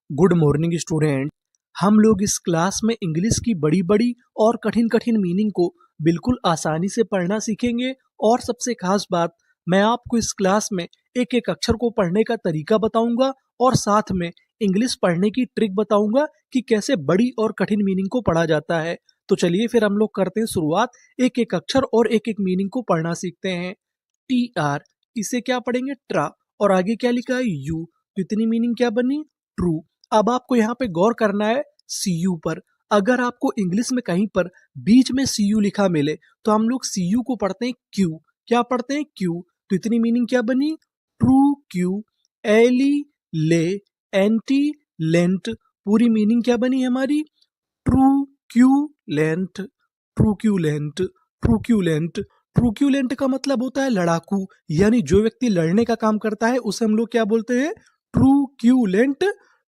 Good morning student. हम लोग इस क्लास में इंग्लिश की बड़ी बड़ी और कठिन कठिन मीनिंग को बिल्कुल आसानी से पढ़ना सीखेंगे। और सबसे खास बात, मैं आपको इस क्लास में एक एक अक्षर को पढ़ने का तरीका बताऊंगा और साथ में इंग्लिश पढ़ने की ट्रिक बताऊंगा कि कैसे बड़ी और कठिन मीनिंग को पढ़ा जाता है। तो चलिए फिर हम लोग करते हैं शुरुआत। एक एक अक्षर और एक एक मीनिंग को पढ़ना सीखते हैं। टी आर, इसे क्या पढ़ेंगे? ट्रा। और आगे क्या लिखा है? यू। तो इतनी मीनिंग क्या बनी? ट्रू। अब आपको यहाँ पे गौर करना है सी यू पर। अगर आपको इंग्लिश में कहीं पर बीच में सी यू लिखा मिले तो हम लोग सी यू को पढ़ते हैं क्यू। क्या पढ़ते हैं? क्यू। तो इतनी मीनिंग क्या बनी? True Q. एली ले एंटी लेंट। पूरी मीनिंग क्या बनी हमारी? True Q lent. True Q lent. True Q lent. True Q lent का मतलब होता है लड़ाकू, यानी जो व्यक्ति लड़ने का काम करता है उसे हम लोग क्या बोलते हैं? True Q lent.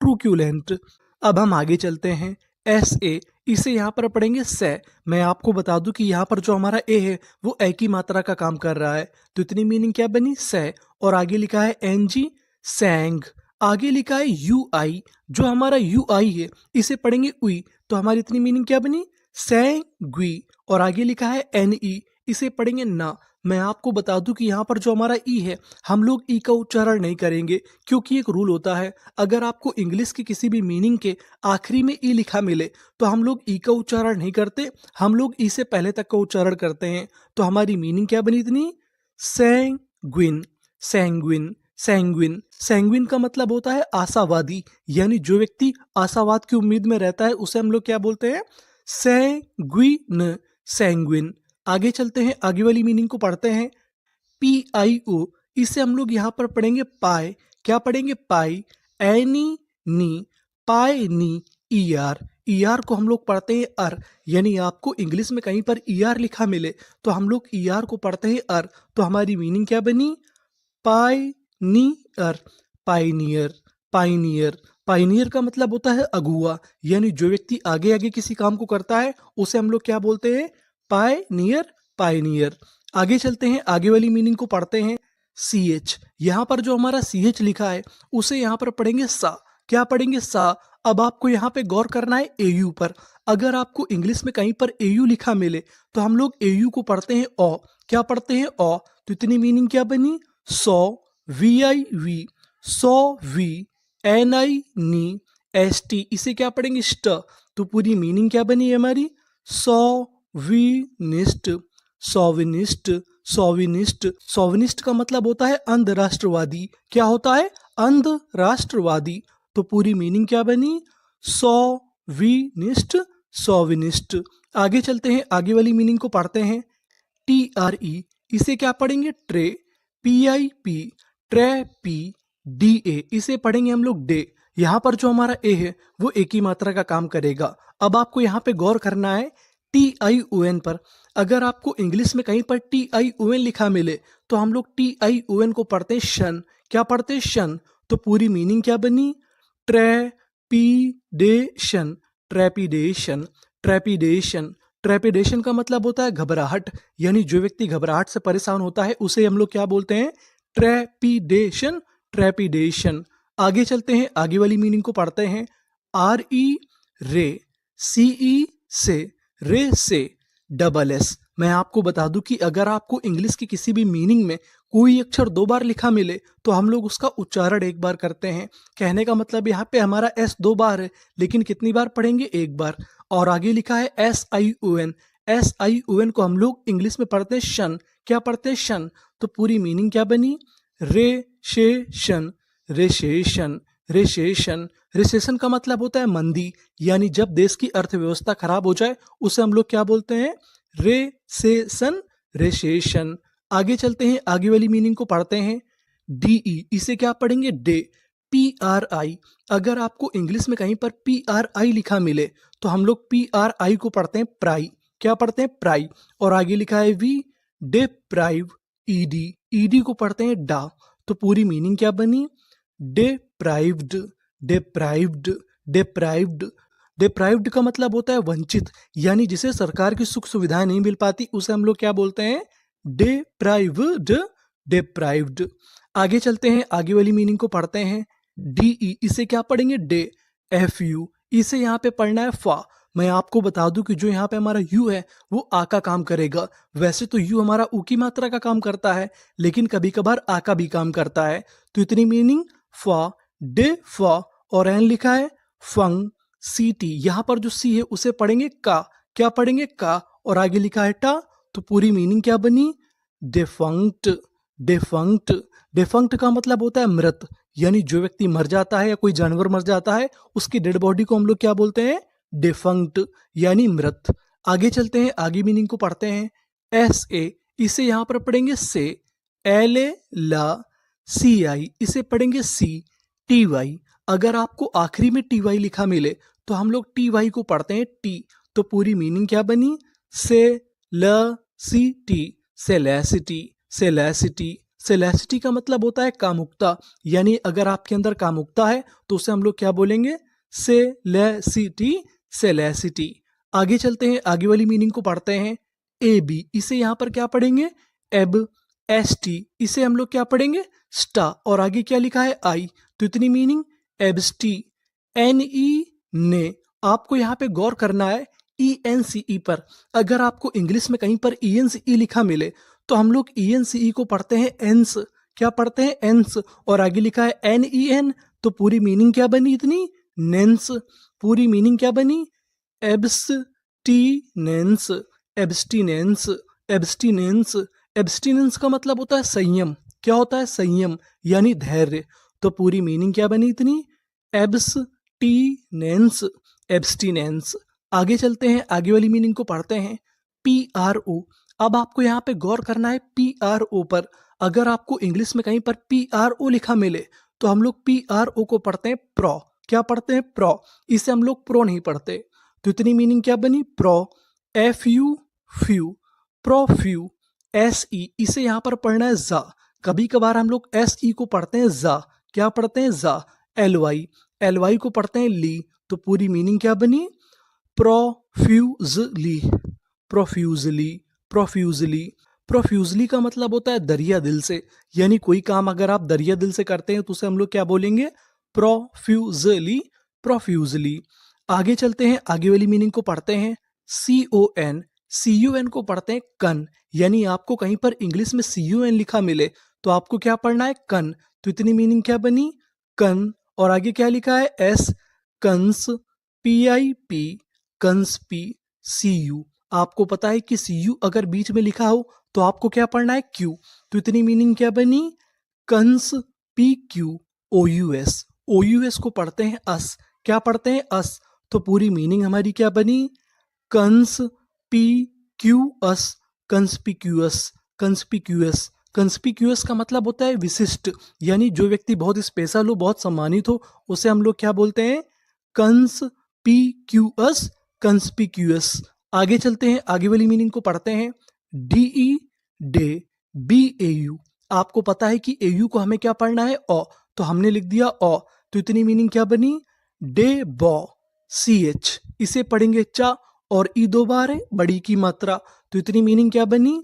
True Q lent. अब हम आगे चलते हैं। एस ए, इसे यहाँ पर पढ़ेंगे से। मैं आपको बता दूं कि यहाँ पर जो हमारा ए है वो ए की मात्रा का काम कर रहा है। तो इतनी मीनिंग क्या बनी? से। और आगे लिखा है एन जी, सैंग। आगे लिखा है यू आई, जो हमारा यू आई है इसे पढ़ेंगे उई। तो हमारी इतनी मीनिंग क्या बनी? सैंग्वी। और आगे लिखा है एन ई, इसे पढ़ेंगे ना। मैं आपको बता दूं कि यहाँ पर जो हमारा ई है हम लोग ई का उच्चारण नहीं करेंगे, क्योंकि एक रूल होता है, अगर आपको इंग्लिश की किसी भी मीनिंग के आखिरी में ई लिखा मिले तो हम लोग ई का उच्चारण नहीं करते, हम लोग ई से पहले तक का उच्चारण करते हैं। तो हमारी मीनिंग क्या बनी इतनी? सैंग्विन। सैंग्विन। सैंग्विन। सैंग्विन का मतलब होता है आशावादी, यानी जो व्यक्ति आशावाद की उम्मीद में रहता है उसे हम लोग क्या बोलते हैं? सैंग्विन। सैंग्विन। आगे चलते हैं, आगे वाली मीनिंग को पढ़ते हैं। पी आई ओ, इसे हम लोग यहाँ पर पढ़ेंगे पाए। क्या पढ़ेंगे? पाई। एनी नी, पाए नी। ई आर, ई आर को हम लोग पढ़ते हैं अर, यानी आपको इंग्लिश में कहीं पर ई आर लिखा मिले तो हम लोग ई आर को पढ़ते हैं अर। तो हमारी मीनिंग क्या बनी? पाइनियर। पाइनियर। पाइनियर। पाइनियर का मतलब होता है अगुआ, यानी जो व्यक्ति आगे आगे किसी काम को करता है उसे हम लोग क्या बोलते हैं? पायनियर। पायनियर। आगे चलते हैं, आगे वाली मीनिंग को पढ़ते हैं। सी एच, यहाँ पर जो हमारा सी एच लिखा है उसे यहाँ पर पढ़ेंगे सा। क्या पढ़ेंगे? सा। अब आपको यहाँ पे गौर करना है एयू पर। अगर आपको इंग्लिश में कहीं पर एयू लिखा मिले तो हम लोग एयू को पढ़ते हैं ओ। क्या पढ़ते हैं? ओ। तो इतनी मीनिंग क्या बनी? So. V I V. So V. N I नी एस टी, इसे क्या पढ़ेंगे? स्ट। तो पूरी मीनिंग क्या बनी हमारी? सॉविनिस्ट। सॉविनिस्ट। सॉविनिस्ट। सॉविनिस्ट का मतलब होता है अंध राष्ट्रवादी। क्या होता है? अंध राष्ट्रवादी। तो पूरी मीनिंग क्या बनी? सॉविनिस्ट। सॉविनिस्ट। आगे चलते हैं, आगे वाली मीनिंग को पढ़ते हैं। टी आर ई, इसे क्या पढ़ेंगे? Tray. P I P. Tray P. D A, इसे पढ़ेंगे हम लोग डे। यहाँ पर जो हमारा ए है वो एक ही मात्रा का काम करेगा। अब आपको यहाँ पे गौर करना है टी आई ओ एन पर। अगर आपको इंग्लिश में कहीं पर टी आई ओ एन लिखा मिले तो हम लोग टी आई ओ एन को पढ़ते हैं शन। क्या पढ़ते हैं? शन। तो पूरी मीनिंग क्या बनी? ट्रेपीडेशन। ट्रेपीडेशन। ट्रेपीडेशन। ट्रेपिडेशन का मतलब होता है घबराहट, यानी जो व्यक्ति घबराहट से परेशान होता है उसे हम लोग क्या बोलते हैं? ट्रेपिडेशन। ट्रेपिडेशन। आगे चलते हैं, आगे वाली मीनिंग को पढ़ते हैं। आर ई रे। सी ई से। रे से। Double S. मैं आपको बता दूं कि अगर आपको इंग्लिश की किसी भी मीनिंग में कोई अक्षर दो बार लिखा मिले तो हम लोग उसका उच्चारण एक बार करते हैं। कहने का मतलब यहाँ पे हमारा एस दो बार है, लेकिन कितनी बार पढ़ेंगे? एक बार। और आगे लिखा है S I O N. S I O N को हम लोग इंग्लिश में पढ़ते हैं शन। क्या पढ़ते हैं? शन। तो पूरी मीनिंग क्या बनी? रेशेशन। रेशेशन। रेशेशन। रिसेशन का मतलब होता है मंदी, यानी जब देश की अर्थव्यवस्था खराब हो जाए उसे हम लोग क्या बोलते हैं? रेसेशन। रेशेशन। आगे चलते हैं, आगे वाली मीनिंग को पढ़ते हैं। डीई, इसे क्या पढ़ेंगे? डे। पी आर आई, अगर आपको इंग्लिश में कहीं पर पी आर आई लिखा मिले तो हम लोग पी आर आई को पढ़ते हैं प्राई। क्या पढ़ते हैं? प्राई। और आगे लिखा है वी डेप्राइव। ईडी, ईडी को पढ़ते हैं डा। तो पूरी मीनिंग क्या बनी? डेप्राइव्ड। डेप्राइव्ड। डेप्राइव्ड। डिप्राइव्ड का मतलब होता है वंचित, यानी जिसे सरकार की सुख सुविधाएं नहीं मिल पाती उसे हम लोग क्या बोलते हैं? डिप्राइव्ड। डिप्राइव्ड। आगे चलते हैं, आगे वाली मीनिंग को पढ़ते हैं। DE इसे क्या पढ़ेंगे डे। FU इसे यहाँ पे पढ़ना है फा। मैं आपको बता दूं कि जो यहाँ पे हमारा यू है वो आ का काम करेगा। वैसे तो यू हमारा ऊ की मात्रा का काम करता है, लेकिन कभी कभार आ का भी काम करता है। तो इतनी मीनिंग फा डे फा, और एन लिखा है फंग सी टी। यहाँ पर जो सी है उसे पढ़ेंगे का। क्या पढ़ेंगे का, और आगे लिखा है टा। तो पूरी मीनिंग क्या बनी डिफंक्ट। डिफंक्ट डिफंक्ट का मतलब होता है मृत, यानी जो व्यक्ति मर जाता है या कोई जानवर मर जाता है उसकी डेड बॉडी को हम लोग क्या बोलते हैं डिफंक्ट, यानी मृत। आगे चलते हैं, आगे मीनिंग को पढ़ते हैं। एस ए इसे यहां पर पढ़ेंगे से। एल ए ला सी आई इसे पढ़ेंगे सी। टी वाई अगर आपको आखिरी में टी वाई लिखा मिले तो हम लोग टी वाई को पढ़ते हैं टी। तो पूरी मीनिंग क्या बनी से ल सी टी सेलेसिटी। सेलेसिटी सेलेसिटी का मतलब होता है कामुकता, यानी अगर आपके अंदर कामुकता है तो उसे हम लोग क्या बोलेंगे सेलेसिटी। सेलेसिटी। आगे चलते हैं, आगे वाली मीनिंग को पढ़ते हैं। ए बी इसे यहां पर क्या पढ़ेंगे एब। एस टी इसे हम लोग क्या पढ़ेंगे स्टा, और आगे क्या लिखा है आई। तो इतनी मीनिंग एब्सटी। एन ई ने आपको यहाँ पे गौर करना है ई एन सी ई पर। अगर आपको इंग्लिश में कहीं पर ई एन सी ई लिखा मिले तो हम लोग ई एन सी ई को पढ़ते हैं एंस। क्या पढ़ते हैं एंस, और आगे लिखा है एन ई एन। तो पूरी मीनिंग क्या बनी इतनी नेंस। पूरी मीनिंग क्या बनी एब्सटीनेंस। एब्सटीनेंस एब्सटीनेंस एब्सटीनेंस का मतलब होता है संयम। क्या होता है संयम, यानी धैर्य। तो पूरी मीनिंग क्या बनी इतनी एब्सटीनेंस। एब्सटीनेंस। आगे चलते हैं, आगे वाली मीनिंग को पढ़ते हैं। पी आर ओ अब आपको यहाँ पे गौर करना है पी आर ओ पर। अगर आपको इंग्लिश में कहीं पर पी आर ओ लिखा मिले तो हम लोग पी आर ओ को पढ़ते हैं प्रो। क्या पढ़ते हैं प्रो, इसे हम लोग प्रो नहीं पढ़ते। तो इतनी मीनिंग क्या बनी pro. F you few प्रोफ्यू। S E इसे यहाँ पर पढ़ना है जा। कभी कभार हम लोग एस ई को पढ़ते हैं जा। क्या पढ़ते हैं जा। एल वाई को पढ़ते हैं ली। तो पूरी मीनिंग क्या बनी प्रोफ्यूजली। प्रोफ्यूजली प्रोफ्यूजली प्रोफ्यूजली का मतलब होता है दरिया दिल से, यानी कोई काम अगर आप दरिया दिल से करते हैं तो उसे हम लोग क्या बोलेंगे प्रोफ्यूजली। प्रोफ्यूजली। आगे चलते हैं, आगे वाली मीनिंग को पढ़ते हैं। C O N C U N को पढ़ते हैं कन, यानी आपको कहीं पर इंग्लिश में सी यू एन लिखा मिले तो आपको क्या पढ़ना है कन। तो इतनी मीनिंग क्या बनी कन, और आगे क्या लिखा है एस कंस। पी आई पी कंस पी सी यू। आपको पता है कि सी यू अगर बीच में लिखा हो तो आपको क्या पढ़ना है क्यू। तो इतनी मीनिंग क्या बनी कंस P Q O U S. O U S को पढ़ते हैं अस। क्या पढ़ते हैं अस। तो पूरी मीनिंग हमारी क्या बनी कंस पी क्यू अस। कंस्पिक्यूअस। कंस्पिक्यूअस कंस्पिक्यूअस का मतलब होता है विशिष्ट, यानी जो व्यक्ति बहुत स्पेशल हो, बहुत सम्मानित हो, उसे हम लोग क्या बोलते हैं कंस्पिक्यूअस। कंस्पिक्यूअस। आगे चलते हैं, आगे वाली मीनिंग को पढ़ते हैं। डीई डे बी ए यू आपको पता है कि ए यू को हमें क्या पढ़ना है ओ, तो हमने लिख दिया ओ। तो इतनी मीनिंग क्या बनी डे बॉ। सी एच इसे पढ़ेंगे चा, और ई दो बार है बड़ी की मात्रा। तो इतनी मीनिंग क्या बनी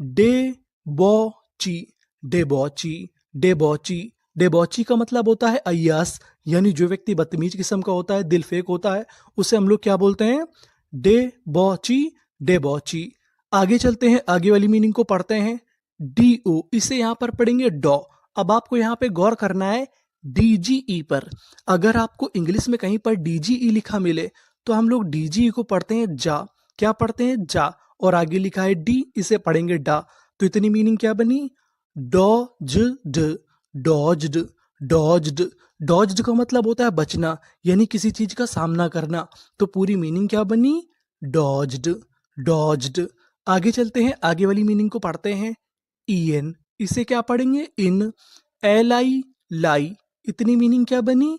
डे बॉची। डेबॉची डेबॉची डेबॉची का मतलब होता है अय्यास, यानी जो व्यक्ति बदतमीज किस्म का होता है, दिल फेक होता है, उसे हम लोग क्या बोलते हैं डेबॉची। डेबॉची। आगे चलते हैं, आगे वाली मीनिंग को पढ़ते हैं। डी ओ इसे यहां पर पढ़ेंगे डॉ। अब आपको यहां पे गौर करना है डीजीई पर। अगर आपको इंग्लिश में कहीं पर डीजीई लिखा मिले तो हम लोग डीजीई को पढ़ते हैं जा। क्या पढ़ते हैं जा, और आगे लिखा है डी, इसे पढ़ेंगे डा। तो इतनी मीनिंग क्या बनी डॉज्ड। डॉज्ड डॉज्ड डॉज्ड का मतलब होता है बचना, यानी किसी चीज का सामना करना। तो पूरी मीनिंग क्या बनी डॉज्ड। डॉज्ड। आगे चलते हैं, आगे वाली मीनिंग को पढ़ते हैं। ईएन इसे क्या पढ़ेंगे इन। एल आई लाई इतनी मीनिंग क्या बनी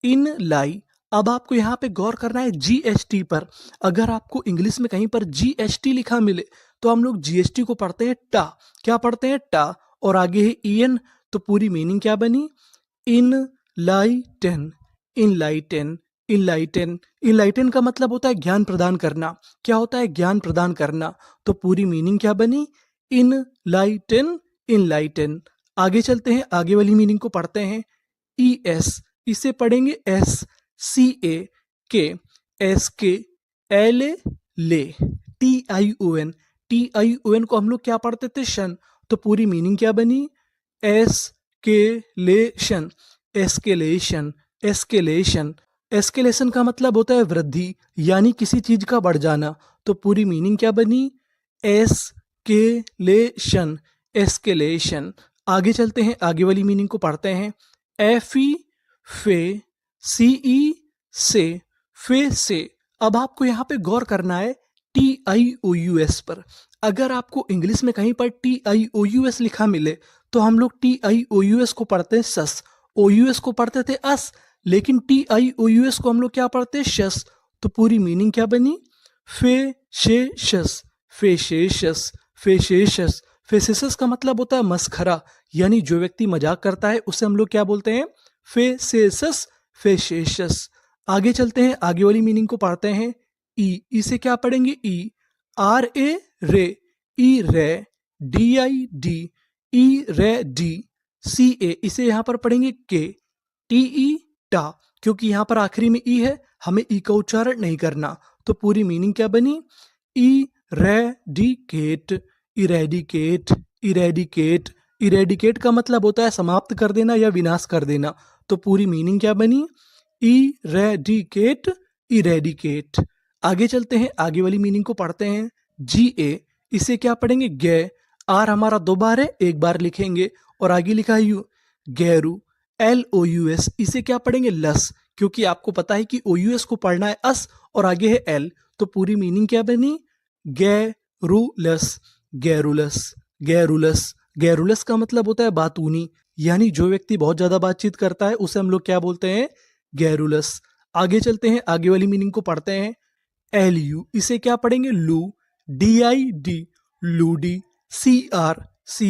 इन लाई। अब आपको यहाँ पे गौर करना है जीएसटी पर। अगर आपको इंग्लिश में कहीं पर जीएसटी लिखा मिले तो हम लोग जीएसटी को पढ़ते हैं टा। क्या पढ़ते हैं टा, और आगे है ईएन। तो पूरी मीनिंग क्या बनी इन लाइटेन। इनलाइटेन इनलाइटेन इनलाइटेन का मतलब होता है ज्ञान प्रदान करना। क्या होता है ज्ञान प्रदान करना। तो पूरी मीनिंग क्या बनी इनलाइटेन। इनलाइटेन। आगे चलते हैं, आगे वाली मीनिंग को पढ़ते हैं। ई एस, इसे पढ़ेंगे एस, सी ए के, एस के, एल ए ले, T I O N, T I O N को हम लोग क्या पढ़ते थे? शन। तो पूरी मीनिंग क्या बनी? Escalation, escalation, escalation. एस्केलेशन का मतलब होता है वृद्धि, यानी किसी चीज का बढ़ जाना। तो पूरी मीनिंग क्या बनी? Escalation, escalation. आगे चलते हैं, आगे वाली मीनिंग को पढ़ते हैं। एफ ई फे, सी ई से, फे से। अब आपको यहाँ पे गौर करना है T I O U S पर। अगर आपको इंग्लिश में कहीं पर T I O U S लिखा मिले तो हम लोग T I O U S को पढ़ते हैं सस, ओ यू एस को पढ़ते थे अस, लेकिन T I O U S को हम लोग क्या पढ़ते हैं? शस। तो पूरी मीनिंग क्या बनी? फेशेशस, फेशेशस, फेशेशस। फेसेसस का मतलब होता है मस्खरा, यानी जो व्यक्ति मजाक करता है उसे हम लोग क्या बोलते हैं? फेसेसस, फेशेशस। आगे चलते हैं, आगे वाली मीनिंग को पढ़ते हैं। ई, इसे क्या पढ़ेंगे? ई, आर ए रे, ई रे, डी आई डी, ई रे डी, सी ए, इसे यहां पर पढ़ेंगे के, टी ई टा, क्योंकि यहां पर आखिरी में ई है, हमें ई का उच्चारण नहीं करना। तो पूरी मीनिंग क्या बनी? Eradicate, eradicate, eradicate. इरेडिकेट का मतलब होता है समाप्त कर देना या विनाश कर देना। तो पूरी मीनिंग क्या बनी? Eradicate, eradicate. आगे चलते हैं, आगे वाली मीनिंग को पढ़ते हैं। जी ए, इसे क्या पढ़ेंगे? गे, आर हमारा दो बार है, एक बार लिखेंगे, और आगे लिखा है यू, गैरू, एल ओ यू एस, इसे क्या पढ़ेंगे? लस, क्योंकि आपको पता है कि ओ यू एस को पढ़ना है अस और आगे है एल। तो पूरी मीनिंग क्या बनी? Garrulous, garrulous, garrulous. गैरुलस का मतलब होता है बातूनी, यानी जो व्यक्ति बहुत ज्यादा बातचीत करता है उसे हम लोग क्या बोलते हैं? गैरुलस। आगे चलते हैं, आगे वाली मीनिंग को पढ़ते हैं। एल यू, इसे क्या पढ़ेंगे? लू, डी आई डी, लूडी, सी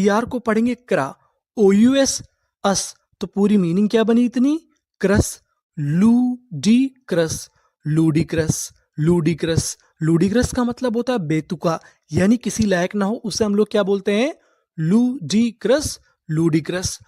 आर को पढ़ेंगे क्रा, ओ यू एस अस। तो पूरी मीनिंग क्या बनी इतनी? क्रस, ludicrous, ludicrous, ludicrous. Ludicrous का मतलब होता है बेतुका, यानी किसी लायक ना हो उसे हम लोग क्या बोलते हैं? लूडी क्रस, लूडी क्रस।